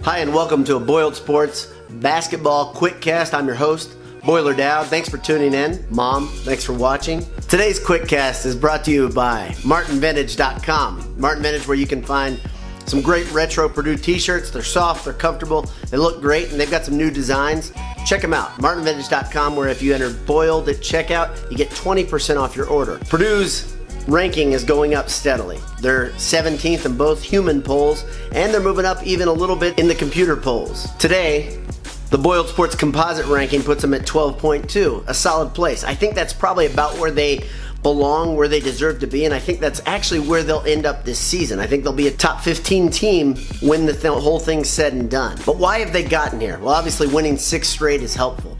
Hi, and welcome to a Boiled Sports Basketball QuickCast. I'm your host, Boiler Dowd. Thanks for tuning in. Mom, thanks for watching. Today's QuickCast is brought to you by MartinVintage.com. Martin Vintage, where you can find some great retro Purdue t-shirts. They're soft, they're comfortable, they look great, and they've got some new designs. Check them out, MartinVintage.com, where if you enter Boiled at checkout, you get 20% off your order. Purdue's ranking is going up steadily. They're 17th in both human polls, and they're moving up even a little bit in the computer polls. Today, the Boiled Sports Composite ranking puts them at 12.2, a solid place. I think that's probably about where they belong, where they deserve to be, and I think that's actually where they'll end up this season. I think they'll be a top 15 team when the whole thing's said and done. But why have they gotten here? Well, obviously winning 6 straight is helpful.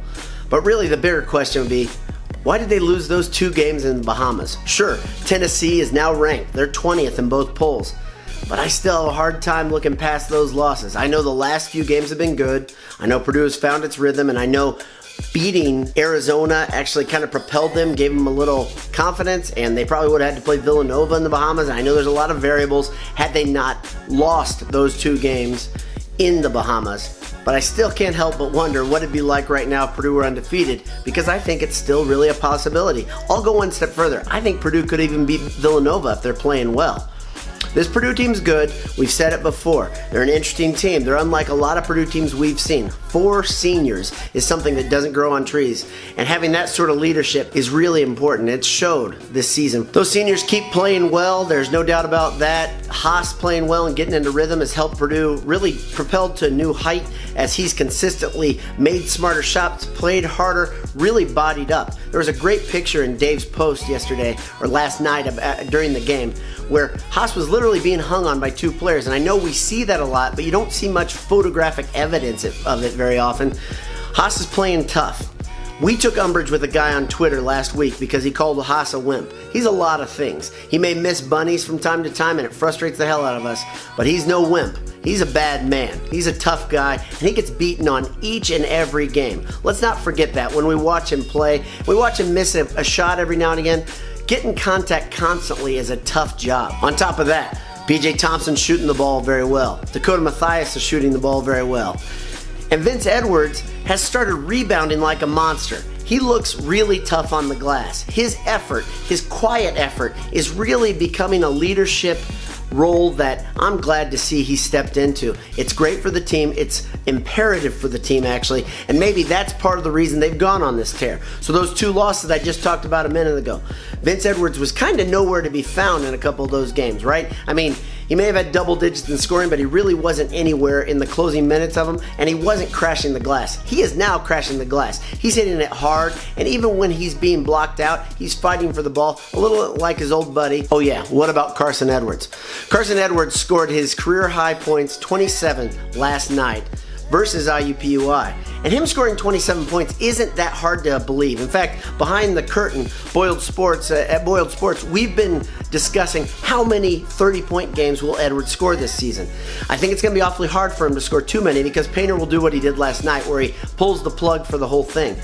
But really the bigger question would be, why did they lose those 2 games in the Bahamas? Sure, Tennessee is now ranked. They're 20th in both polls. But I still have a hard time looking past those losses. I know the last few games have been good. I know Purdue has found its rhythm, and I know beating Arizona actually kind of propelled them, gave them a little confidence, and they probably would have had to play Villanova in the Bahamas. I know there's a lot of variables had they not lost those 2 games in the Bahamas. But I still can't help but wonder what it'd be like right now if Purdue were undefeated, because I think it's still really a possibility. I'll go one step further. I think Purdue could even beat Villanova if they're playing well. This Purdue team's good. We've said it before. They're an interesting team. They're unlike a lot of Purdue teams we've seen. 4 seniors is something that doesn't grow on trees. And having that sort of leadership is really important. It's showed this season. Those seniors keep playing well. There's no doubt about that. Haas playing well and getting into rhythm has helped Purdue really propelled to a new height as he's consistently made smarter shots, played harder, really bodied up. There was a great picture in Dave's post yesterday or last night during the game where Haas was literally being hung on by 2 players. And I know we see that a lot, but you don't see much photographic evidence of it very often. Haas is playing tough. We took umbrage with a guy on Twitter last week because he called Haas a wimp. He's a lot of things. He may miss bunnies from time to time, and it frustrates the hell out of us, but he's no wimp. He's a bad man. He's a tough guy, and he gets beaten on each and every game. Let's not forget that when we watch him play. We watch him miss a shot every now and again. Getting contact constantly is a tough job. On top of that, B.J. Thompson's shooting the ball very well. Dakota Mathias is shooting the ball very well. And Vince Edwards has started rebounding like a monster. He looks really tough on the glass. His effort, his quiet effort, is really becoming a leadership role that I'm glad to see he stepped into. It's great for the team. It's imperative for the team, actually. And maybe that's part of the reason they've gone on this tear. So those 2 losses I just talked about a minute ago, Vince Edwards was kind of nowhere to be found in a couple of those games, right? I mean, he may have had double digits in scoring, but he really wasn't anywhere in the closing minutes of them, and he wasn't crashing the glass. He is now crashing the glass. He's hitting it hard, and even when he's being blocked out, he's fighting for the ball, a little like his old buddy. Oh yeah, what about Carson Edwards? Carson Edwards scored his career high points, 27 last night versus IUPUI. And him scoring 27 points isn't that hard to believe. In fact, behind the curtain, Boiled Sports, at Boiled Sports, we've been discussing how many 30-point games will Edwards score this season. I think it's going to be awfully hard for him to score too many because Painter will do what he did last night where he pulls the plug for the whole thing.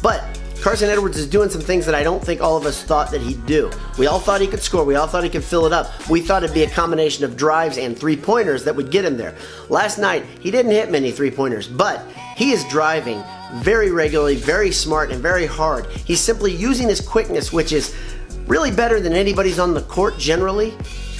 But Carson Edwards is doing some things that I don't think all of us thought that he'd do. We all thought he could score. We all thought he could fill it up. We thought it'd be a combination of drives and 3-pointers that would get him there. Last night, he didn't hit many 3-pointers, but he is driving very regularly, very smart, and very hard. He's simply using his quickness, which is really better than anybody's on the court generally,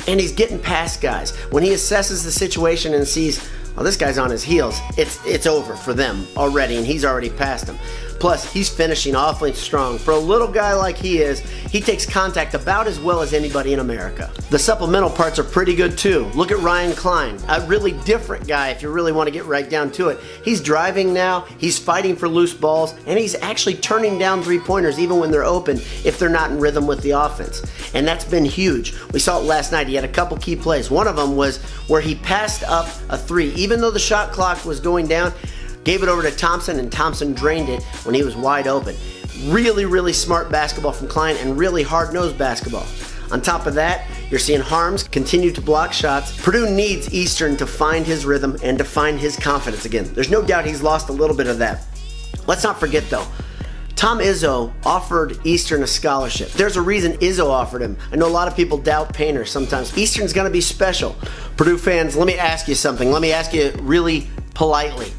and he's getting past guys. When he assesses the situation and sees, oh, this guy's on his heels, it's over for them already, and he's already passed him. Plus, he's finishing awfully strong. For a little guy like he is, he takes contact about as well as anybody in America. The supplemental parts are pretty good too. Look at Ryan Cline, a really different guy if you really want to get right down to it. He's driving now, he's fighting for loose balls, and he's actually turning down 3-pointers even when they're open if they're not in rhythm with the offense. And that's been huge. We saw it last night. He had a couple key plays. One of them was where he passed up a 3. Even though the shot clock was going down, gave it over to Thompson, and Thompson drained it when he was wide open. Really, really smart basketball from Cline and really hard-nosed basketball. On top of that, you're seeing Harms continue to block shots. Purdue needs Eastern to find his rhythm and to find his confidence again. There's no doubt he's lost a little bit of that. Let's not forget, though, Tom Izzo offered Eastern a scholarship. There's a reason Izzo offered him. I know a lot of people doubt Painter sometimes. Eastern's going to be special. Purdue fans, let me ask you something. Let me ask you really politely,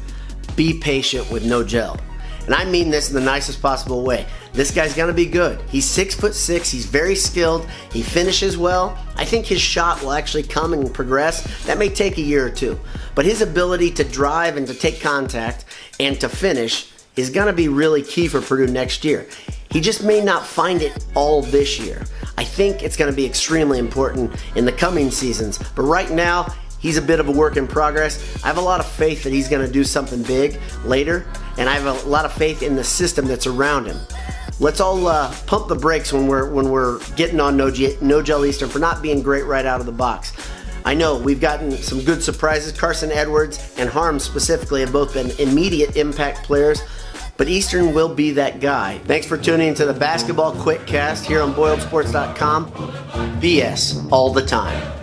be patient with no gel. And I mean this in the nicest possible way. This guy's gonna be good. He's 6'6", he's very skilled, he finishes well. I think his shot will actually come and progress. That may take a year or two. But his ability to drive and to take contact and to finish is gonna be really key for Purdue next year. He just may not find it all this year. I think it's gonna be extremely important in the coming seasons. But right now, he's a bit of a work in progress. I have a lot of faith that he's gonna do something big later, and I have a lot of faith in the system that's around him. Let's all pump the brakes when we're getting on No Gel Eastern for not being great right out of the box. I know we've gotten some good surprises. Carson Edwards and Harms specifically have both been immediate impact players, but Eastern will be that guy. Thanks for tuning into the Basketball QuickCast here on BoiledSports.com. BS all the time.